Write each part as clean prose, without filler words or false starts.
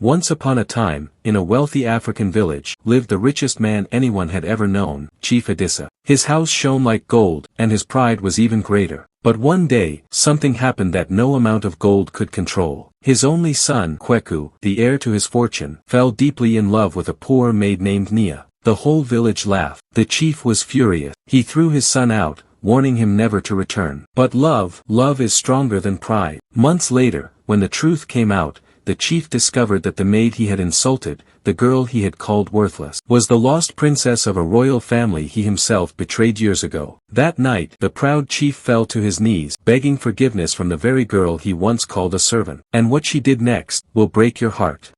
Once upon a time, in a wealthy African village, lived the richest man anyone had ever known, Chief Adissa. His house shone like gold, and his pride was even greater. But one day, something happened that no amount of gold could control. His only son, Kweku, the heir to his fortune, fell deeply in love with a poor maid named Nia. The whole village laughed. The chief was furious. He threw his son out, warning him never to return. But love is stronger than pride. Months later, when the truth came out, the chief discovered that the maid he had insulted, the girl he had called worthless, was the lost princess of a royal family he himself betrayed years ago. That night, the proud chief fell to his knees, begging forgiveness from the very girl he once called a servant. And what she did next will break your heart.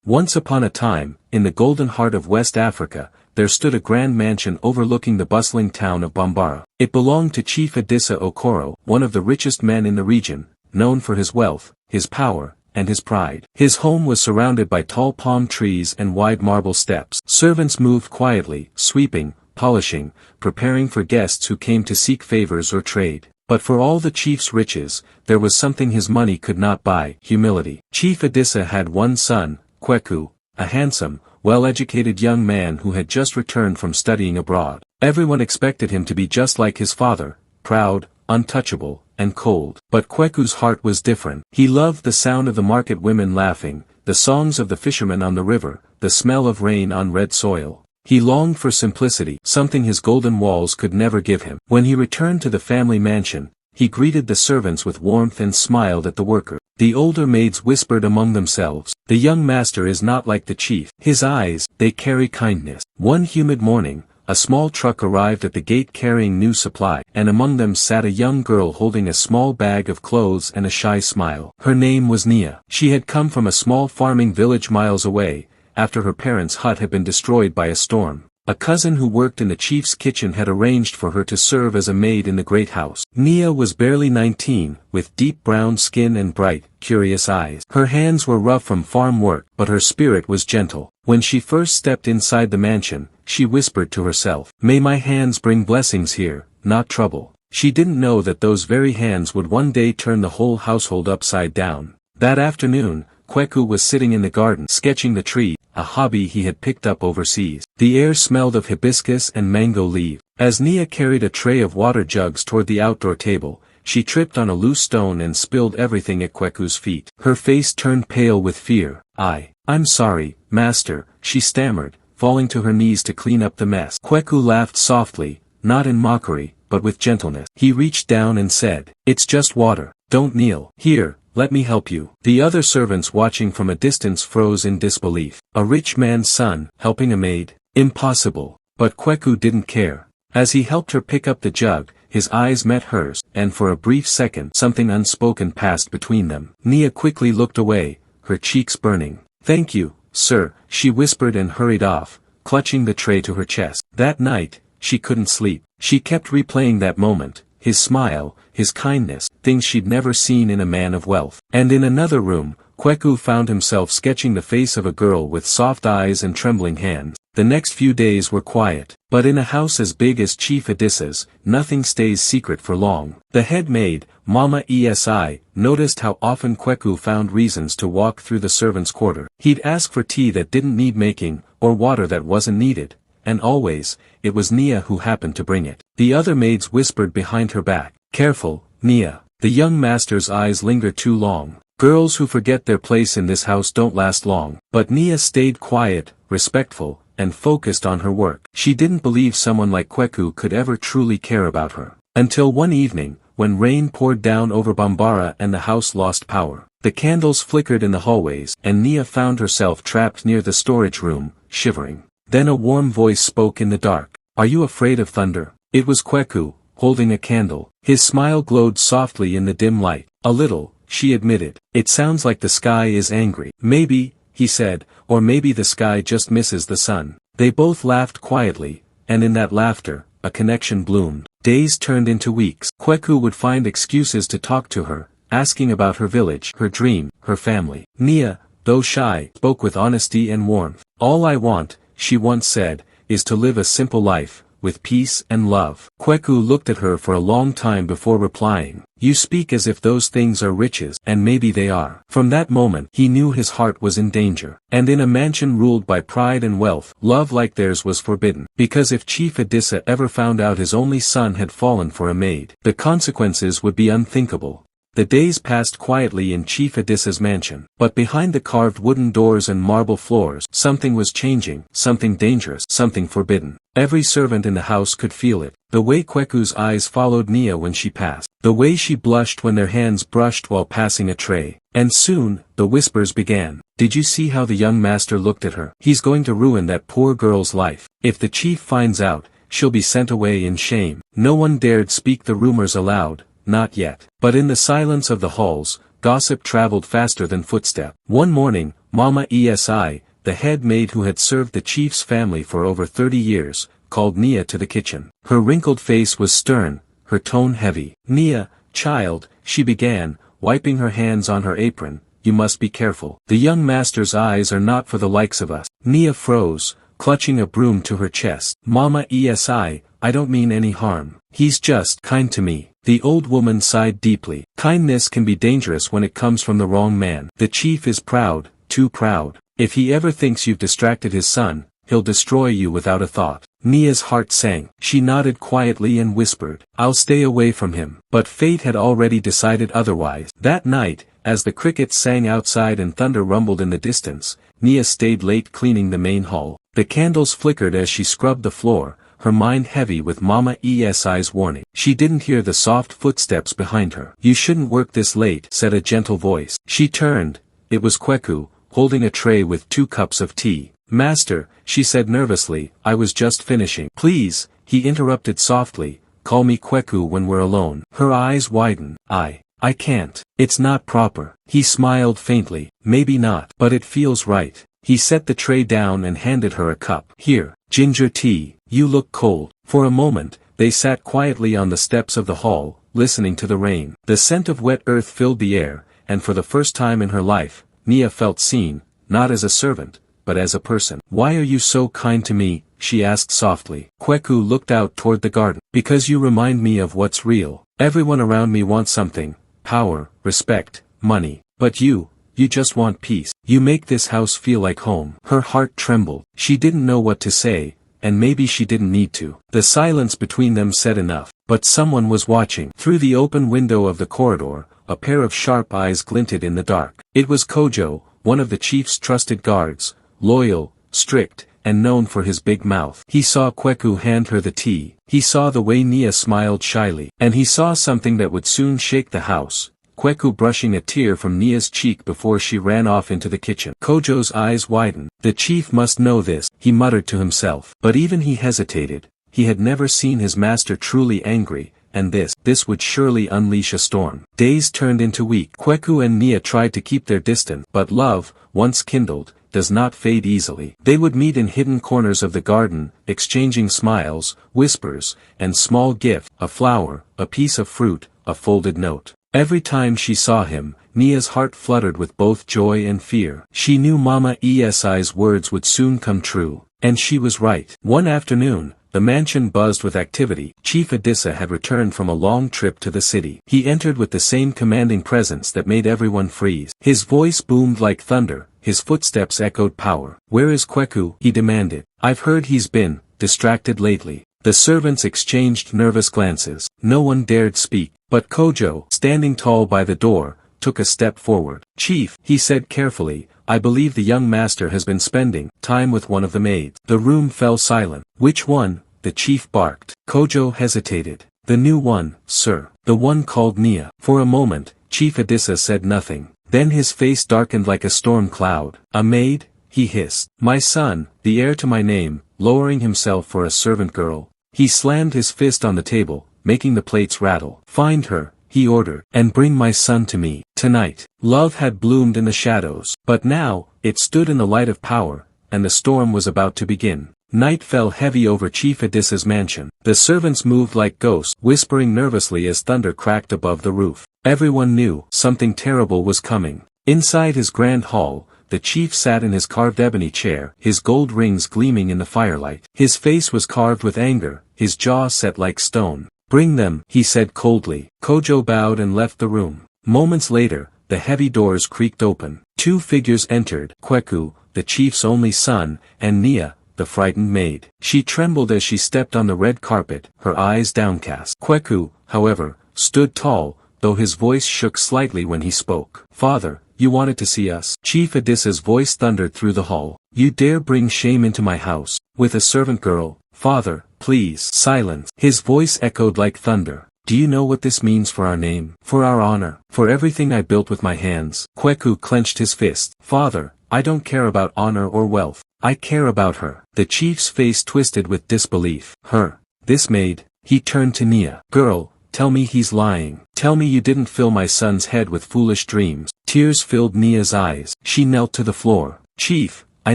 Once upon a time, in the golden heart of West Africa, there stood a grand mansion overlooking the bustling town of Bambara. It belonged to Chief Adissa Okoro, one of the richest men in the region, known for his wealth, his power, and his pride. His home was surrounded by tall palm trees and wide marble steps. Servants moved quietly, sweeping, polishing, preparing for guests who came to seek favors or trade. But for all the chief's riches, there was something his money could not buy: humility. Chief Adissa had one son, Kweku, a handsome, well-educated young man who had just returned from studying abroad. Everyone expected him to be just like his father, proud, untouchable, and cold. But Kweku's heart was different. He loved the sound of the market women laughing, the songs of the fishermen on the river, the smell of rain on red soil. He longed for simplicity, something his golden walls could never give him. When he returned to the family mansion, he greeted the servants with warmth and smiled at the workers. The older maids whispered among themselves, "The young master is not like the chief. His eyes, they carry kindness." One humid morning, a small truck arrived at the gate carrying new supply, and among them sat a young girl holding a small bag of clothes and a shy smile. Her name was Nia. She had come from a small farming village miles away, after her parents' hut had been destroyed by a storm. A cousin who worked in the chief's kitchen had arranged for her to serve as a maid in the great house. Nia was barely 19, with deep brown skin and bright, curious eyes. Her hands were rough from farm work, but her spirit was gentle. When she first stepped inside the mansion, she whispered to herself, "May my hands bring blessings here, not trouble." She didn't know that those very hands would one day turn the whole household upside down. That afternoon, Kweku was sitting in the garden sketching the tree, a hobby he had picked up overseas. The air smelled of hibiscus and mango leaf. As Nia carried a tray of water jugs toward the outdoor table, she tripped on a loose stone and spilled everything at Kweku's feet. Her face turned pale with fear. I'm sorry, master," she stammered, falling to her knees to clean up the mess. Kweku laughed softly, not in mockery, but with gentleness. He reached down and said, "It's just water. Don't kneel. Here, let me help you." The other servants watching from a distance froze in disbelief. A rich man's son, helping a maid? Impossible. But Kweku didn't care. As he helped her pick up the jug, his eyes met hers, and for a brief second something unspoken passed between them. Nia quickly looked away, her cheeks burning. "Thank you, sir," she whispered and hurried off, clutching the tray to her chest. That night, she couldn't sleep. She kept replaying that moment, his smile, his kindness, things she'd never seen in a man of wealth. And in another room, Kweku found himself sketching the face of a girl with soft eyes and trembling hands. The next few days were quiet, but in a house as big as Chief Adissa's, nothing stays secret for long. The head maid, Mama Esi, noticed how often Kweku found reasons to walk through the servants' quarter. He'd ask for tea that didn't need making, or water that wasn't needed, and always, it was Nia who happened to bring it. The other maids whispered behind her back, "Careful, Nia. The young master's eyes linger too long. Girls who forget their place in this house don't last long." But Nia stayed quiet, respectful, and focused on her work. She didn't believe someone like Kweku could ever truly care about her. Until one evening, when rain poured down over Bambara and the house lost power. The candles flickered in the hallways, and Nia found herself trapped near the storage room, shivering. Then a warm voice spoke in the dark. "Are you afraid of thunder?" It was Kweku, holding a candle. His smile glowed softly in the dim light. "A little," she admitted. "It sounds like the sky is angry." "Maybe," he said, "or maybe the sky just misses the sun." They both laughed quietly, and in that laughter, a connection bloomed. Days turned into weeks. Kweku would find excuses to talk to her, asking about her village, her dream, her family. Nia, though shy, spoke with honesty and warmth. "All I want," she once said, "is to live a simple life, with peace and love." Kweku looked at her for a long time before replying, You speak as if those things are riches, and maybe they are. From that moment, he knew his heart was in danger. And in a mansion ruled by pride and wealth, love like theirs was forbidden. Because if Chief Edissa ever found out his only son had fallen for a maid, the consequences would be unthinkable. The days passed quietly in Chief Edissa's mansion, but behind the carved wooden doors and marble floors, something was changing, something dangerous, something forbidden. Every servant in the house could feel it. The way Kweku's eyes followed Nia when she passed, the way she blushed when their hands brushed while passing a tray. And soon, the whispers began. Did you see how the young master looked at her? He's going to ruin that poor girl's life. If the chief finds out, she'll be sent away in shame. No one dared speak the rumors aloud. Not yet. But in the silence of the halls, gossip traveled faster than footstep. One morning, Mama Esi, the head maid who had served the chief's family for over 30 years, called Nia to the kitchen. Her wrinkled face was stern, her tone heavy. Nia, child, she began, wiping her hands on her apron, you must be careful. The young master's eyes are not for the likes of us. Nia froze, clutching a broom to her chest. Mama Esi, I don't mean any harm. He's just kind to me. The old woman sighed deeply. Kindness can be dangerous when it comes from the wrong man. The chief is proud, too proud. If he ever thinks you've distracted his son, he'll destroy you without a thought. Nia's heart sank. She nodded quietly and whispered, I'll stay away from him. But fate had already decided otherwise. That night, as the crickets sang outside and thunder rumbled in the distance, Nia stayed late cleaning the main hall. The candles flickered as she scrubbed the floor, her mind heavy with Mama Esi's warning. She didn't hear the soft footsteps behind her. You shouldn't work this late, said a gentle voice. She turned. It was Kweku, holding a tray with 2 cups of tea. Master, she said nervously, I was just finishing. Please, he interrupted softly, call me Kweku when we're alone. Her eyes widened. I can't. It's not proper. He smiled faintly. Maybe not. But it feels right. He set the tray down and handed her a cup. Here, ginger tea. You look cold. For a moment, they sat quietly on the steps of the hall, listening to the rain. The scent of wet earth filled the air, and for the first time in her life, Nia felt seen, not as a servant, but as a person. Why are you so kind to me? She asked softly. Kweku looked out toward the garden. Because you remind me of what's real. Everyone around me wants something. Power, respect, money. But you just want peace. You make this house feel like home. Her heart trembled. She didn't know what to say, and maybe she didn't need to. The silence between them said enough. But someone was watching. Through the open window of the corridor, a pair of sharp eyes glinted in the dark. It was Kojo, one of the chief's trusted guards, loyal, strict, and known for his big mouth. He saw Kweku hand her the tea. He saw the way Nia smiled shyly. And he saw something that would soon shake the house. Kweku brushing a tear from Nia's cheek before she ran off into the kitchen. Kojo's eyes widened. The chief must know this, he muttered to himself. But even he hesitated. He had never seen his master truly angry, and this would surely unleash a storm. Days turned into weeks. Kweku and Nia tried to keep their distance, but love, once kindled, does not fade easily. They would meet in hidden corners of the garden, exchanging smiles, whispers, and small gifts, a flower, a piece of fruit, a folded note. Every time she saw him, Nia's heart fluttered with both joy and fear. She knew Mama Esi's words would soon come true, and she was right. One afternoon, the mansion buzzed with activity. Chief Edissa had returned from a long trip to the city. He entered with the same commanding presence that made everyone freeze. His voice boomed like thunder, his footsteps echoed power. Where is Kweku? He demanded. I've heard he's been distracted lately. The servants exchanged nervous glances. No one dared speak. But Kojo, standing tall by the door, took a step forward. Chief, he said carefully, I believe the young master has been spending time with one of the maids. The room fell silent. Which one? The chief barked. Kojo hesitated. The new one, sir. The one called Nia. For a moment, Chief Edissa said nothing. Then his face darkened like a storm cloud. A maid? He hissed. My son, the heir to my name, lowering himself for a servant girl. He slammed his fist on the table, making the plates rattle. Find her, he ordered, and bring my son to me, tonight. Love had bloomed in the shadows, but now, it stood in the light of power, and the storm was about to begin. Night fell heavy over Chief Edissa's mansion. The servants moved like ghosts, whispering nervously as thunder cracked above the roof. Everyone knew something terrible was coming. Inside his grand hall, the chief sat in his carved ebony chair, his gold rings gleaming in the firelight. His face was carved with anger, his jaw set like stone. Bring them, he said coldly. Kojo bowed and left the room. Moments later, the heavy doors creaked open. Two figures entered, Kweku, the chief's only son, and Nia, the frightened maid. She trembled as she stepped on the red carpet, her eyes downcast. Kweku, however, stood tall, though his voice shook slightly when he spoke. Father, you wanted to see us? Chief Adisa's voice thundered through the hall. You dare bring shame into my house, with a servant girl? Father, please. Silence. His voice echoed like thunder. Do you know what this means for our name? For our honor? For everything I built with my hands? Kweku clenched his fist. Father, I don't care about honor or wealth. I care about her. The chief's face twisted with disbelief. Her. This maid. He turned to Nia. Girl, tell me he's lying. Tell me you didn't fill my son's head with foolish dreams. Tears filled Nia's eyes. She knelt to the floor. Chief, I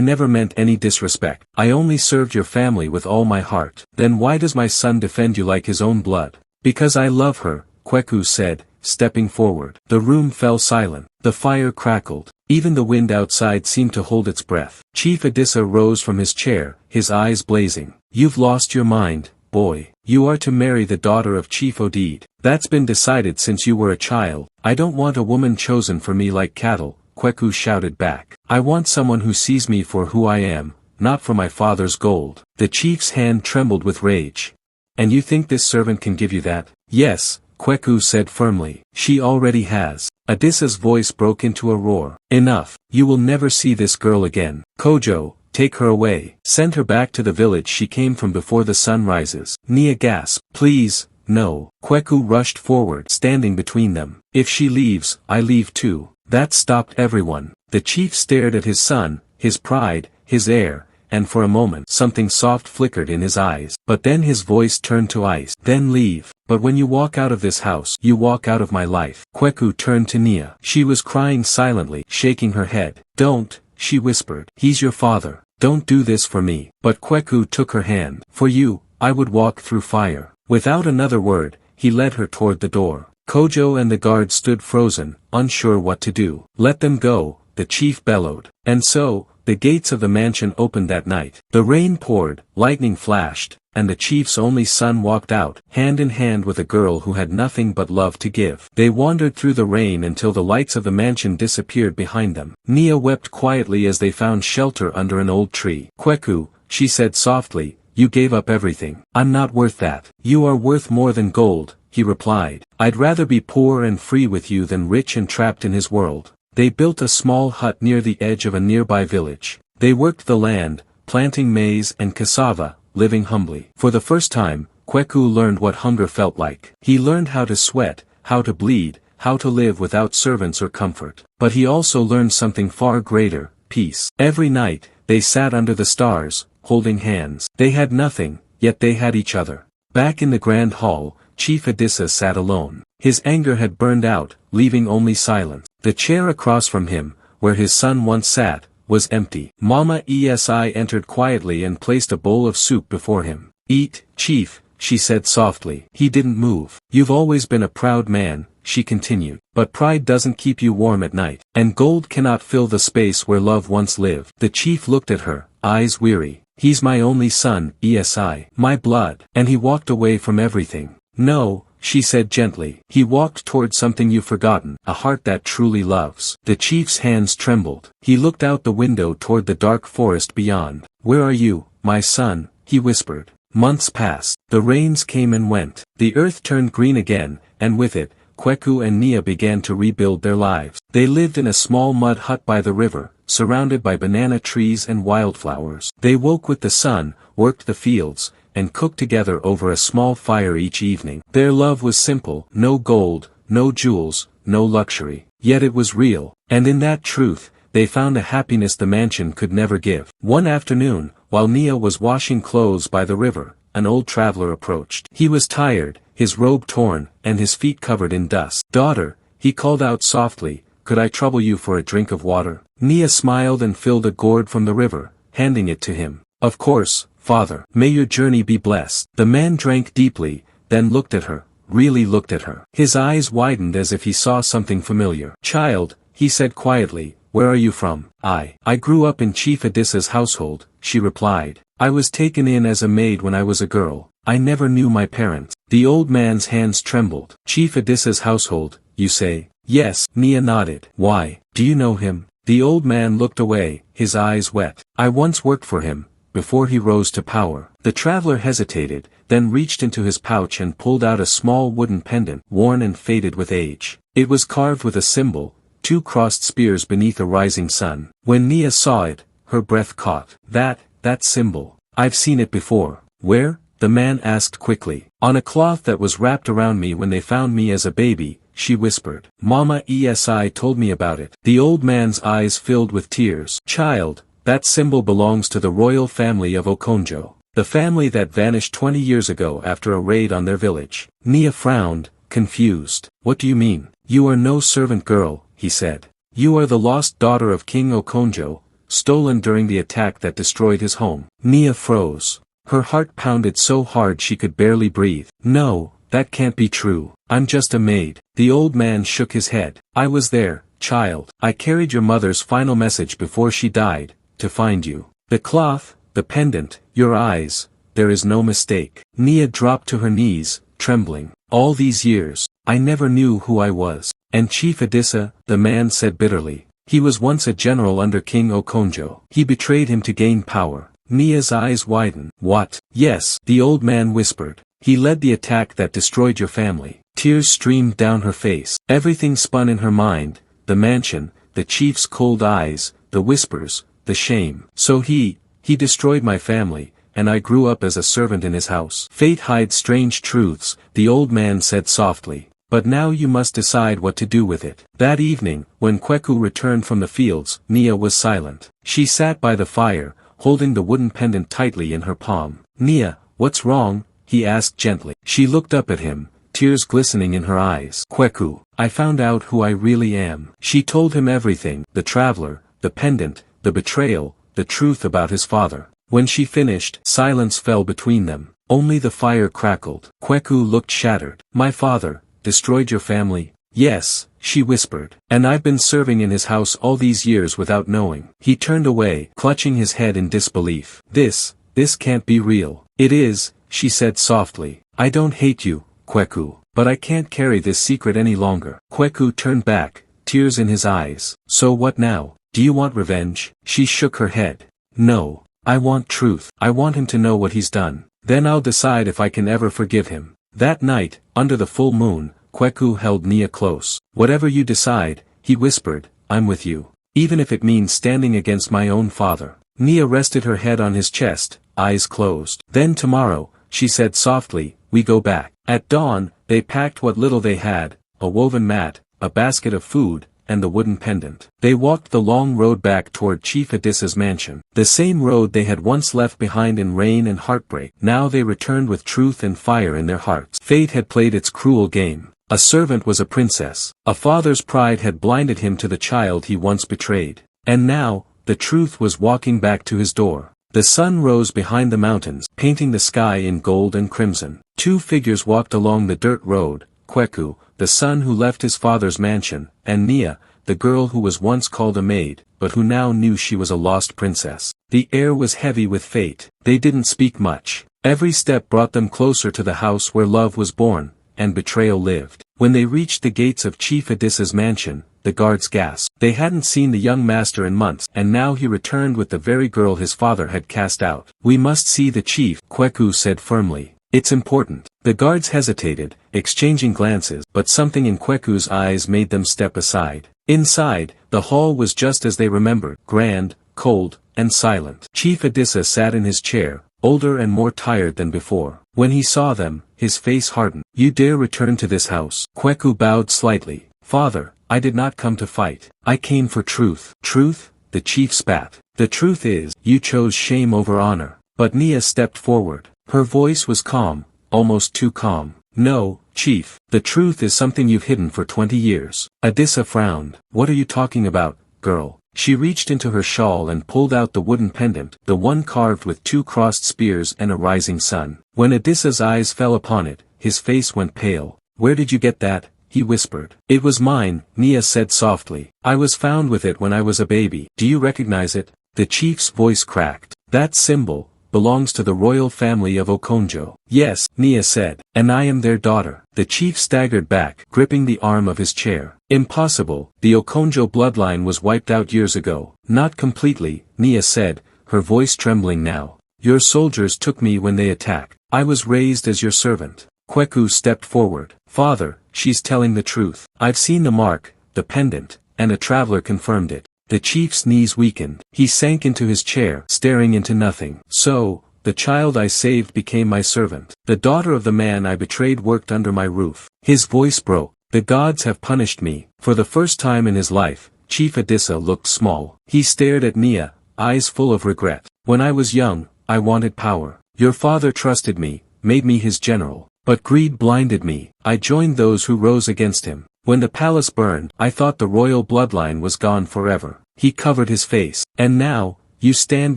never meant any disrespect. I only served your family with all my heart. Then why does my son defend you like his own blood? Because I love her, Kweku said, stepping forward. The room fell silent. The fire crackled. Even the wind outside seemed to hold its breath. Chief Adisa rose from his chair, his eyes blazing. You've lost your mind, boy. You are to marry the daughter of Chief Odid. That's been decided since you were a child. I don't want a woman chosen for me like cattle, Kweku shouted back. I want someone who sees me for who I am, not for my father's gold. The chief's hand trembled with rage. And you think this servant can give you that? Yes, Kweku said firmly. She already has. Adisa's voice broke into a roar. Enough. You will never see this girl again. Kojo, take her away. Send her back to the village she came from before the sun rises. Nia gasped. Please, no. Kweku rushed forward, standing between them. If she leaves, I leave too. That stopped everyone. The chief stared at his son, his pride, his heir, and for a moment something soft flickered in his eyes. But then his voice turned to ice. Then leave. But when you walk out of this house, you walk out of my life. Kweku turned to Nia. She was crying silently, shaking her head. Don't, she whispered. He's your father. Don't do this for me. But Kweku took her hand. For you, I would walk through fire. Without another word, he led her toward the door. Kojo and the guard stood frozen, unsure what to do. Let them go, the chief bellowed. And so, the gates of the mansion opened that night. The rain poured, lightning flashed, and the chief's only son walked out, hand in hand with a girl who had nothing but love to give. They wandered through the rain until the lights of the mansion disappeared behind them. Nia wept quietly as they found shelter under an old tree. Kweku, she said softly, you gave up everything. I'm not worth that. You are worth more than gold, he replied. I'd rather be poor and free with you than rich and trapped in his world. They built a small hut near the edge of a nearby village. They worked the land, planting maize and cassava, living humbly. For the first time, Kweku learned what hunger felt like. He learned how to sweat, how to bleed, how to live without servants or comfort. But he also learned something far greater, peace. Every night, they sat under the stars, holding hands. They had nothing, yet they had each other. Back in the grand hall, Chief Adisa sat alone. His anger had burned out, leaving only silence. The chair across from him, where his son once sat, was empty. Mama Esi entered quietly and placed a bowl of soup before him. Eat, chief, she said softly. He didn't move. You've always been a proud man, she continued. But pride doesn't keep you warm at night. And gold cannot fill the space where love once lived. The chief looked at her, eyes weary. He's my only son, Esi. My blood. And he walked away from everything. No, she said gently. He walked toward something you've forgotten, a heart that truly loves. The chief's hands trembled. He looked out the window toward the dark forest beyond. Where are you, my son? He whispered. Months passed. The rains came and went. The earth turned green again, and with it, Kweku and Nia began to rebuild their lives. They lived in a small mud hut by the river, surrounded by banana trees and wildflowers. They woke with the sun, worked the fields, and cooked together over a small fire each evening. Their love was simple, no gold, no jewels, no luxury. Yet it was real, and in that truth, they found a happiness the mansion could never give. One afternoon, while Nia was washing clothes by the river, an old traveler approached. He was tired, his robe torn, and his feet covered in dust. Daughter, he called out softly, could I trouble you for a drink of water? Nia smiled and filled a gourd from the river, handing it to him. Of course, father. May your journey be blessed. The man drank deeply, then looked at her, really looked at her. His eyes widened as if he saw something familiar. Child, he said quietly, where are you from? I grew up in Chief Adisa's household, she replied. I was taken in as a maid when I was a girl. I never knew my parents. The old man's hands trembled. Chief Edissa's household, you say? Yes, Nia nodded. Why, do you know him? The old man looked away, his eyes wet. I once worked for him, before he rose to power. The traveler hesitated, then reached into his pouch and pulled out a small wooden pendant, worn and faded with age. It was carved with a symbol, 2 crossed spears beneath a rising sun. When Nia saw it, her breath caught. That symbol. I've seen it before. Where? The man asked quickly. On a cloth that was wrapped around me when they found me as a baby, she whispered. Mama Esi told me about it. The old man's eyes filled with tears. Child, that symbol belongs to the royal family of Okonjo. The family that vanished 20 years ago after a raid on their village. Nia frowned, confused. What do you mean? You are no servant girl, he said. You are the lost daughter of King Okonjo, stolen during the attack that destroyed his home. Nia froze. Her heart pounded so hard she could barely breathe. No, that can't be true. I'm just a maid. The old man shook his head. I was there, child. I carried your mother's final message before she died, to find you. The cloth, the pendant, your eyes, there is no mistake. Nia dropped to her knees, trembling. All these years, I never knew who I was. And Chief Edissa, the man said bitterly. He was once a general under King Okonjo. He betrayed him to gain power. Nia's eyes widened. What? Yes, the old man whispered. He led the attack that destroyed your family. Tears streamed down her face. Everything spun in her mind, the mansion, the chief's cold eyes, the whispers, the shame. So he destroyed my family, and I grew up as a servant in his house. Fate hides strange truths, the old man said softly. But now you must decide what to do with it. That evening, when Kweku returned from the fields, Nia was silent. She sat by the fire, holding the wooden pendant tightly in her palm. Nia, what's wrong? He asked gently. She looked up at him, tears glistening in her eyes. Kweku, I found out who I really am. She told him everything, the traveler, the pendant, the betrayal, the truth about his father. When she finished, silence fell between them. Only the fire crackled. Kweku looked shattered. My father destroyed your family? Yes, she whispered. And I've been serving in his house all these years without knowing. He turned away, clutching his head in disbelief. This can't be real. It is, she said softly. I don't hate you, Kweku, but I can't carry this secret any longer. Kweku turned back, tears in his eyes. So what now? Do you want revenge? She shook her head. No, I want truth. I want him to know what he's done. Then I'll decide if I can ever forgive him. That night, under the full moon, Kweku held Nia close. Whatever you decide, he whispered, I'm with you. Even if it means standing against my own father. Nia rested her head on his chest, eyes closed. Then tomorrow, she said softly, we go back. At dawn, they packed what little they had, a woven mat, a basket of food, and the wooden pendant. They walked the long road back toward Chief Edissa's mansion. The same road they had once left behind in rain and heartbreak. Now they returned with truth and fire in their hearts. Fate had played its cruel game. A servant was a princess. A father's pride had blinded him to the child he once betrayed. And now, the truth was walking back to his door. The sun rose behind the mountains, painting the sky in gold and crimson. 2 figures walked along the dirt road, Kweku, the son who left his father's mansion, and Nia, the girl who was once called a maid, but who now knew she was a lost princess. The air was heavy with fate. They didn't speak much. Every step brought them closer to the house where love was born, and betrayal lived. When they reached the gates of Chief Edissa's mansion, the guards gasped. They hadn't seen the young master in months, and now he returned with the very girl his father had cast out. We must see the chief, Kweku said firmly. It's important. The guards hesitated, exchanging glances, but something in Kweku's eyes made them step aside. Inside, the hall was just as they remembered, grand, cold, and silent. Chief Edissa sat in his chair, older and more tired than before. When he saw them, his face hardened. You dare return to this house? Kweku bowed slightly. Father, I did not come to fight. I came for truth. Truth? The chief spat. The truth is, you chose shame over honor. But Nia stepped forward. Her voice was calm, almost too calm. No, chief, the truth is something you've hidden for 20 years. Edissa frowned. What are you talking about, girl? She reached into her shawl and pulled out the wooden pendant, the one carved with 2 crossed spears and a rising sun. When Edissa's eyes fell upon it, his face went pale. Where did you get that? He whispered. It was mine, Nia said softly. I was found with it when I was a baby. Do you recognize it? The chief's voice cracked. That symbol belongs to the royal family of Okonjo. Yes, Nia said, and I am their daughter. The chief staggered back, gripping the arm of his chair. Impossible, the Okonjo bloodline was wiped out years ago. Not completely, Nia said, her voice trembling now. Your soldiers took me when they attacked. I was raised as your servant. Kweku stepped forward. Father, she's telling the truth. I've seen the mark, the pendant, and a traveler confirmed it. The chief's knees weakened. He sank into his chair, staring into nothing. So, the child I saved became my servant. The daughter of the man I betrayed worked under my roof. His voice broke. The gods have punished me. For the first time in his life, Chief Adissa looked small. He stared at Nia, eyes full of regret. When I was young, I wanted power. Your father trusted me, made me his general. But greed blinded me. I joined those who rose against him. When the palace burned, I thought the royal bloodline was gone forever. He covered his face. And now, you stand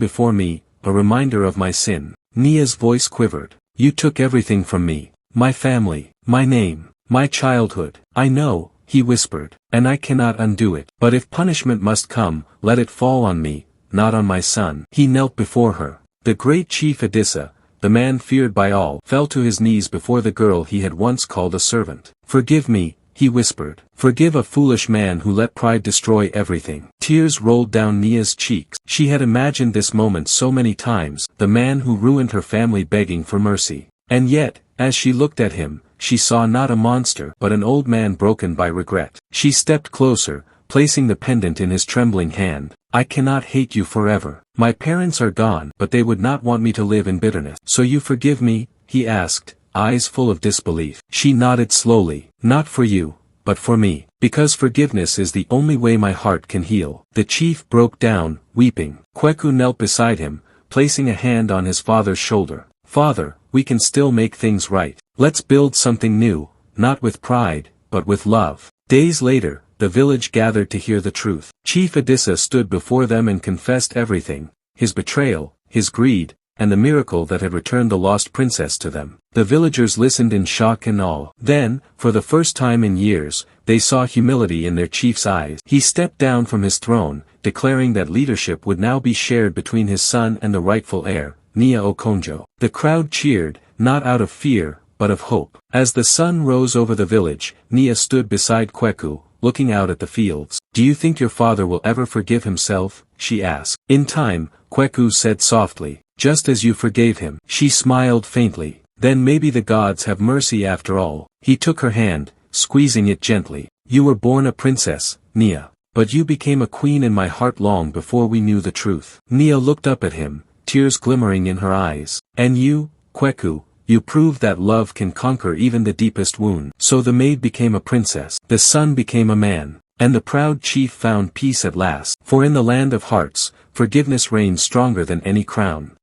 before me, a reminder of my sin. Nia's voice quivered. You took everything from me. My family, my name, my childhood. I know, he whispered, and I cannot undo it. But if punishment must come, let it fall on me, not on my son. He knelt before her. The great Chief Adissa, the man feared by all, fell to his knees before the girl he had once called a servant. Forgive me, he whispered. Forgive a foolish man who let pride destroy everything. Tears rolled down Nia's cheeks. She had imagined this moment so many times, the man who ruined her family begging for mercy. And yet, as she looked at him, she saw not a monster but an old man broken by regret. She stepped closer, placing the pendant in his trembling hand. I cannot hate you forever. My parents are gone, but they would not want me to live in bitterness. So you forgive me? He asked, eyes full of disbelief. She nodded slowly. Not for you, but for me. Because forgiveness is the only way my heart can heal. The chief broke down, weeping. Kweku knelt beside him, placing a hand on his father's shoulder. Father, we can still make things right. Let's build something new, not with pride, but with love. Days later, the village gathered to hear the truth. Chief Adissa stood before them and confessed everything, his betrayal, his greed, and the miracle that had returned the lost princess to them. The villagers listened in shock and awe. Then, for the first time in years, they saw humility in their chief's eyes. He stepped down from his throne, declaring that leadership would now be shared between his son and the rightful heir, Nia Okonjo. The crowd cheered, not out of fear, but of hope. As the sun rose over the village, Nia stood beside Kweku, looking out at the fields. Do you think your father will ever forgive himself? She asked. In time, Kweku said softly, just as you forgave him. She smiled faintly. Then maybe the gods have mercy after all. He took her hand, squeezing it gently. You were born a princess, Nia. But you became a queen in my heart long before we knew the truth. Nia looked up at him, tears glimmering in her eyes. And you, Kweku, you proved that love can conquer even the deepest wound. So the maid became a princess. The son became a man. And the proud chief found peace at last. For in the land of hearts, forgiveness reigns stronger than any crown.